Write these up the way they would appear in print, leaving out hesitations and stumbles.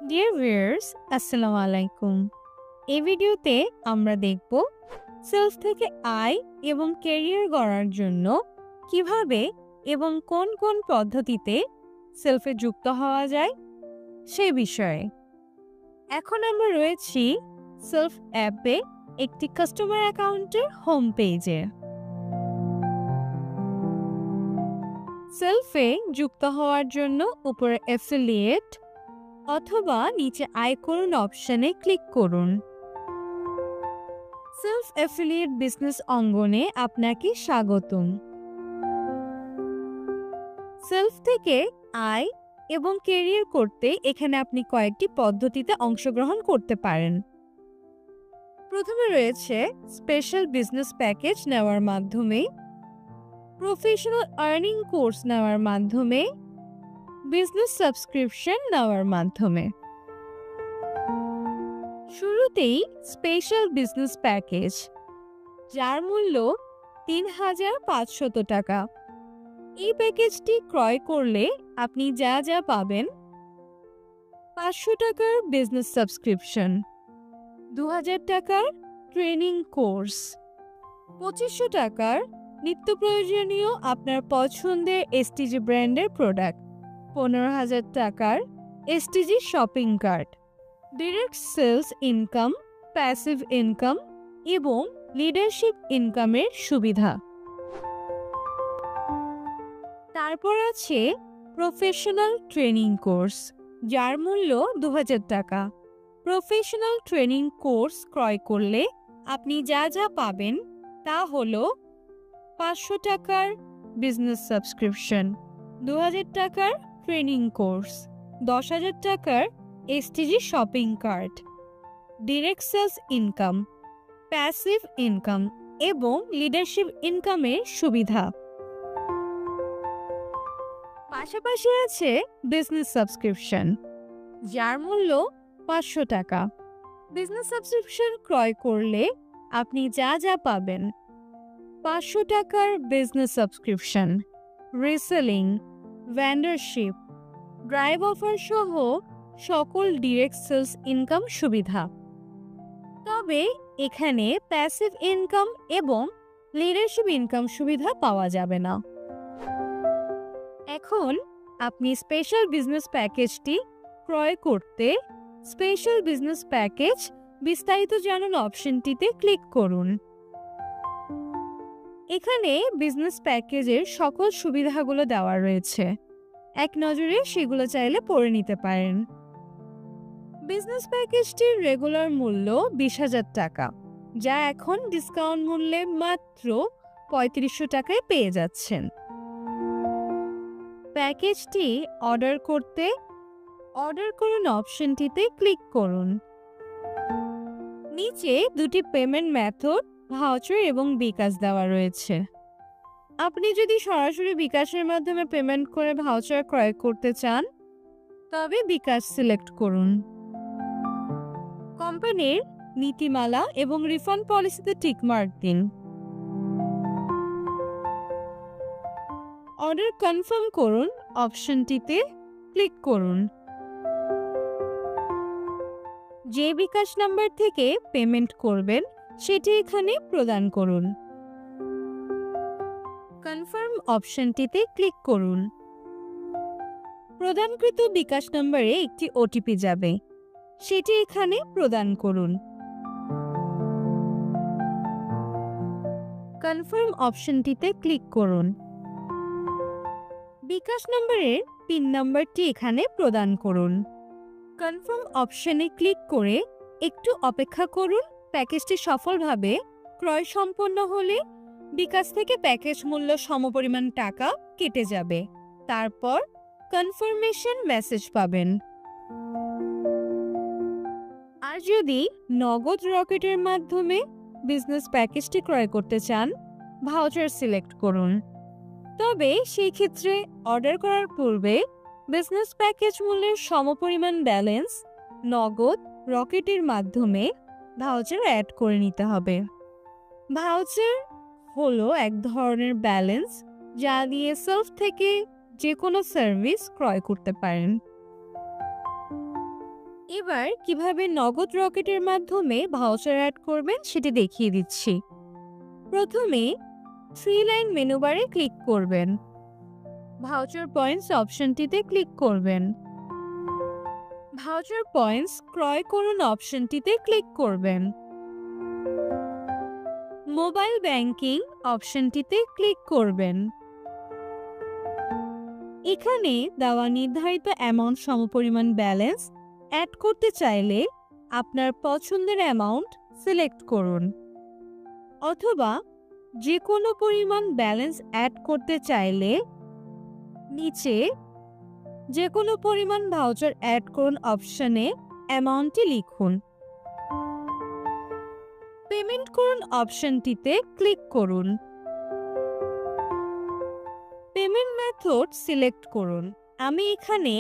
Dear viewers, আসসালামু আলাইকুম। এই ভিডিওতে আমরা দেখব সেলস থেকে আয় এবং ক্যারিয়ার গড়ার জন্য কিভাবে এবং কোন কোন পদ্ধতিতে সেলফে যুক্ত হওয়া যায় সেই বিষয়ে। এখন আমরা রয়েছি সেলফ অ্যাপে একটি কাস্টমার অ্যাকাউন্টের হোম পেজে। সেলফে যুক্ত হওয়ার জন্য উপরে অ্যাফিলিয়েট অথবা নিচে আয় করুন অপশনে ক্লিক করুন। সেলফ অ্যাফিলিয়েট বিজনেস অঙ্গনে আপনাকে স্বাগতম। সেলফ থেকে আয় এবং ক্যারিয়ার করতে এখানে আপনি কয়েকটি পদ্ধতিতে অংশগ্রহণ করতে পারেন। প্রথমে রয়েছে স্পেশাল বিজনেস প্যাকেজ নেওয়ার মাধ্যমে, প্রফেশনাল আর্নিং কোর্স নেওয়ার মাধ্যমে, বিজনেস সাবস্ক্রিপশন নেওয়ার মাধ্যমে। শুরুতেই স্পেশাল বিজনেস প্যাকেজ, যার মূল্য ৩,৫০০ টাকা। এই প্যাকেজটি ক্রয় করলে আপনি যা যা পাবেন: ৫০০ টাকার বিজনেস সাবস্ক্রিপশন, ২,০০০ টাকার ট্রেনিং কোর্স, ২৫০০ টাকার নিত্য প্রয়োজনীয় আপনার পছন্দের এসটিজি ব্র্যান্ডের প্রোডাক্ট, ১৫,০০০ টাকার STG shopping cart, direct sales income, passive income এবং লিডারশিপ ইনকামের সুবিধা। তারপর আছে প্রফেশনাল ট্রেনিং কোর্স, যার মূল্য ২,০০০ টাকা। প্রফেশনাল ট্রেনিং কোর্স ক্রয় করলে আপনি যা যা পাবেন তা হলো ৫০০ টাকার বিজনেস সাবস্ক্রিপশন, ২,০০০ টাকার ট্রেনিং কোর্স, ১০,০০০ টাকার STG shopping cart, direct sales income, passive income এবং লিডারশিপ ইনকামের সুবিধা। পাশাপাশি আছে বিজনেস সাবস্ক্রিপশন, যার মূল্য ৫০০ টাকা। বিজনেস সাবস্ক্রিপশন ক্রয় করলে আপনি যা যা পাবেন: ৫০০ টাকার business subscription, reselling, vendorship, drive offer সহ সকল ডিরেক্ট সেলস ইনকাম সুবিধা। তবে এখানে প্যাসিভ ইনকাম এবং লিডারশিপ ইনকাম সুবিধা পাওয়া যাবে না। এখন আপনি স্পেশাল বিজনেস প্যাকেজটি ক্রয় করতে স্পেশাল বিজনেস প্যাকেজ বিস্তারিত জানুন অপশনটিতে ক্লিক করুন। এখানে বিজনেস প্যাকেজের সকল সুবিধাগুলো দেওয়া রয়েছে, এক নজরে সেগুলো চাইলে পড়ে নিতে পারেন। বিজনেস প্যাকেজটির রেগুলার মূল্য ২০,০০০ টাকা, যা এখন ডিসকাউন্ট মূল্যে মাত্র ৩৫০০ টাকায় পেয়ে যাচ্ছেন। প্যাকেজটি অর্ডার করতে অর্ডার করুন অপশনটিতে ক্লিক করুন। নিচে দুটি পেমেন্ট মেথড, ভাউচার এবং বিকাশ দেওয়া রয়েছে। আপনি যদি সরাসরি বিকাশের মাধ্যমে পেমেন্ট করে ভাউচার ক্রয় করতে চান তবে বিকাশ সিলেক্ট করুন। কোম্পানির নীতিমালা এবং রিফান্ড পলিসিতে টিকমার্ক দিন। অর্ডার কনফার্ম করুন অপশনটিতে ক্লিক করুন। যে বিকাশ নাম্বার থেকে পেমেন্ট করবেন সেটি এখানে প্রদান করুন। কনফার্ম অপশনটিতে ক্লিক করুন। প্রদানকৃত বিকাশ নম্বরে একটি ওটিপি যাবে, সেটি এখানে প্রদান করুন। কনফার্ম অপশনটিতে ক্লিক করুন। বিকাশ নম্বরের পিন নাম্বারটি এখানে প্রদান করুন। কনফার্ম অপশনে ক্লিক করে একটু অপেক্ষা করুন। প্যাকেজটি সফলভাবে ক্রয় সম্পন্ন হলে বিকাশ থেকে প্যাকেজ মূল্য সমপরিমাণ টাকা কেটে যাবে। তারপর কনফার্মেশন মেসেজ পাবেন। আর যদি নগদ রকেটের মাধ্যমে বিজনেস প্যাকেজটি ক্রয় করতে চান, ভাউচার সিলেক্ট করুন। তবে সেই ক্ষেত্রে অর্ডার করার পূর্বে বিজনেস প্যাকেজ মূল্যের সমপরিমাণ ব্যালেন্স নগদ রকেটের মাধ্যমে ভাউচার অ্যাড করে নিতে হবে। ভাউচার হলো এক ধরনের ব্যালেন্স যা দিয়ে সেলফ থেকে যে কোনো সার্ভিস ক্রয় করতে পারেন। এবার কিভাবে নগদ রকেটের মাধ্যমে ভাউচার অ্যাড করবেন সেটি দেখিয়ে দিচ্ছি। প্রথমে 3 লাইন মেনু বারে ক্লিক করবেন, ভাউচার পয়েন্টস অপশনটিতে ক্লিক করবেন, ভাউচার পয়েন্টস ক্রয় করুন অপশনটিতে ক্লিক করবেন, মোবাইল ব্যাংকিং অপশনটিতে ক্লিক করবেন। এখানে দেওয়া নির্ধারিত অ্যামাউন্ট সমপরিমাণ ব্যালেন্স অ্যাড করতে চাইলে আপনার পছন্দের অ্যামাউন্ট সিলেক্ট করুন, অথবা যে কোনো পরিমাণ ব্যালেন্স অ্যাড করতে চাইলে নিচে যে কোনো পরিমাণ ভাউচার অ্যাড করুন অপশনে অ্যামাউন্টটি লিখুন। পেমেন্ট করুন অপশনটিতে ক্লিক করুন, পেমেন্ট মেথড সিলেক্ট করুন। আমি এখানে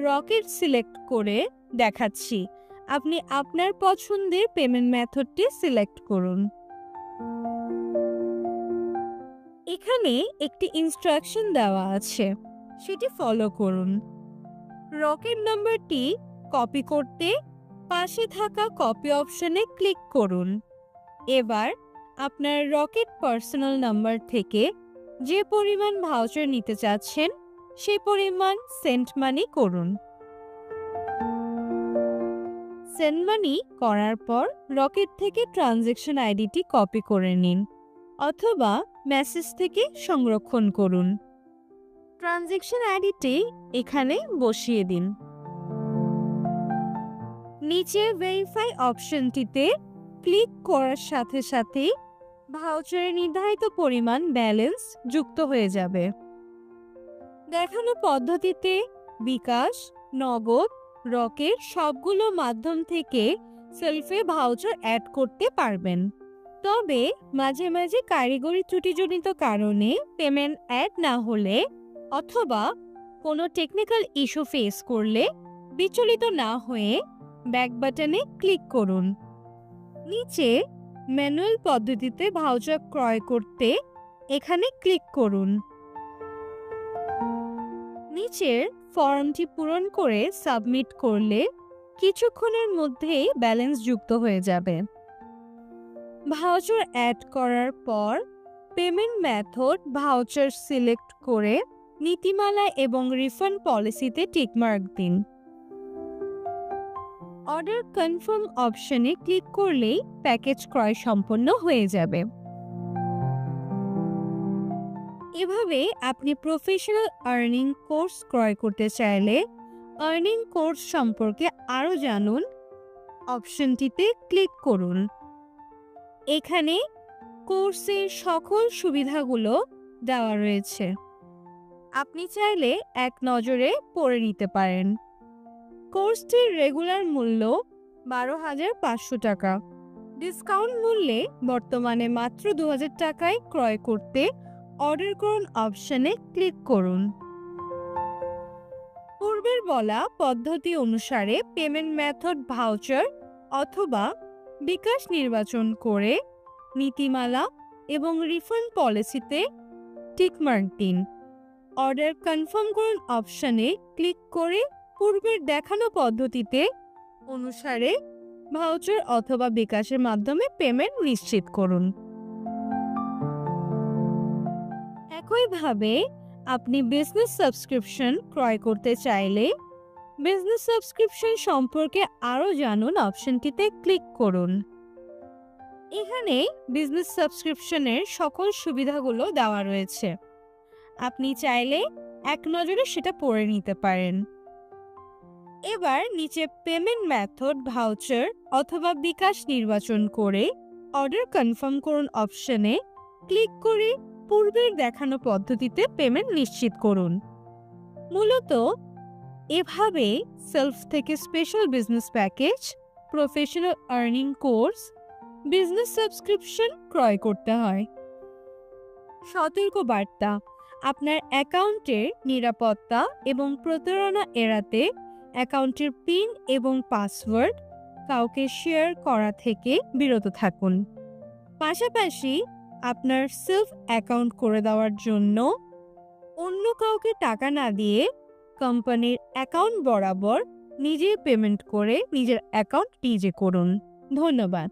রকেট সিলেক্ট করে দেখাচ্ছি, আপনি আপনার পছন্দের পেমেন্ট মেথডটি সিলেক্ট করুন। এখানে একটি ইনস্ট্রাকশন দেওয়া আছে, সেটি ফলো করুন। রকেট নাম্বারটি কপি করতে পাশে থাকা কপি অপশনে ক্লিক করুন। এবার আপনার রকেট পার্সোনাল নাম্বার থেকে যে পরিমাণ ভাউচার নিতে চাচ্ছেন সেই পরিমাণ সেন্ড মানি করুন। সেন্ড মানি করার পর রকেট থেকে ট্রানজ্যাকশন আইডিটি কপি করে নিন, অথবা মেসেজ থেকে সংরক্ষণ করুন। ট্রানজ্যাকশন আইডিটি এখানে বসিয়ে দিন। নিচে ভেরিফাই অপশনটিতে ক্লিক করার সাথে সাথে ভাউচারের নির্ধারিত পরিমাণ ব্যালেন্স যুক্ত হয়ে যাবে। দেখানো পদ্ধতিতে বিকাশ, নগদ, রকেট সবগুলো মাধ্যম থেকে সেলফে ভাউচার অ্যাড করতে পারবেন। তবে মাঝে মাঝে কারিগরি ত্রুটিজনিত কারণে পেমেন্ট অ্যাড না হলে অথবা কোনো টেকনিক্যাল ইস্যু ফেস করলে বিচলিত না হয়ে ব্যাক বাটনে ক্লিক করুন। নিচে ম্যানুয়াল পদ্ধতিতে ভাউচার ক্রয় করতে এখানে ক্লিক করুন। নিচের ফর্মটি পূরণ করে সাবমিট করলে কিছুক্ষণের মধ্যেই ব্যালেন্স যুক্ত হয়ে যাবে। ভাউচার অ্যাড করার পর পেমেন্ট মেথড ভাউচার সিলেক্ট করে নীতিমালা এবং রিফান্ড পলিসিতে টিকমার্ক দিন। অর্ডার কনফার্ম অপশনে ক্লিক করলেই প্যাকেজ ক্রয় সম্পন্ন হয়ে যাবে। এভাবে আপনি প্রফেশনাল আর্নিং কোর্স ক্রয় করতে চাইলে আর্নিং কোর্স সম্পর্কে আরও জানুন অপশনটিতে ক্লিক করুন। এখানে কোর্সের সকল সুবিধাগুলো দেওয়া রয়েছে, আপনি চাইলে এক নজরে পড়ে নিতে পারেন। কোর্সটির রেগুলার মূল্য 12,500 টাকা, ডিসকাউন্ট মূল্যে বর্তমানে মাত্র 2,000 টাকায় ক্রয় করতে অর্ডার করুন অপশনে ক্লিক করুন। পূর্বের বলা পদ্ধতি অনুসারে পেমেন্ট মেথড ভাউচার অথবা বিকাশ নির্বাচন করে নীতিমালা এবং রিফান্ড পলিসিতে টিকমার্ক দিন। অর্ডার কনফার্ম করুন অপশনে ক্লিক করে পূর্বের দেখানো পদ্ধতিতে অনুসারে ভাউচার অথবা বিকাশের মাধ্যমে পেমেন্ট নিশ্চিত করুন। একইভাবে আপনি বিজনেস সাবস্ক্রিপশন ক্রয় করতে চাইলে বিজনেস সাবস্ক্রিপশন সম্পর্কে আরও জানুন অপশনটিতে ক্লিক করুন। এখানে বিজনেস সাবস্ক্রিপশনের সকল সুবিধাগুলো দেওয়া রয়েছে, আপনি চাইলে এক নজরে সেটা পড়ে নিতে পারেন। এবার নিচে পেমেন্ট মেথড ভাউচার অথবা বিকাশ নির্বাচন করে অর্ডার কনফার্ম করুন অপশনে ক্লিক করে পূর্বের দেখানো পদ্ধতিতে পেমেন্ট নিশ্চিত করুন। মূলত এভাবে সেলফ থেকে special business package, professional earning course, business subscription ক্রয় করতে হয়। সতর্ক বার্তা, আপনার অ্যাকাউন্টের নিরাপত্তা এবং প্রতারণা এড়াতে অ্যাকাউন্টের পিন এবং পাসওয়ার্ড কাউকে শেয়ার করা থেকে বিরত থাকুন। পাশাপাশি আপনার সেলফ অ্যাকাউন্ট করে দেওয়ার জন্য অন্য কাউকে টাকা না দিয়ে কোম্পানির অ্যাকাউন্ট বরাবর নিজে পেমেন্ট করে নিজের অ্যাকাউন্ট নিজে করুন। ধন্যবাদ।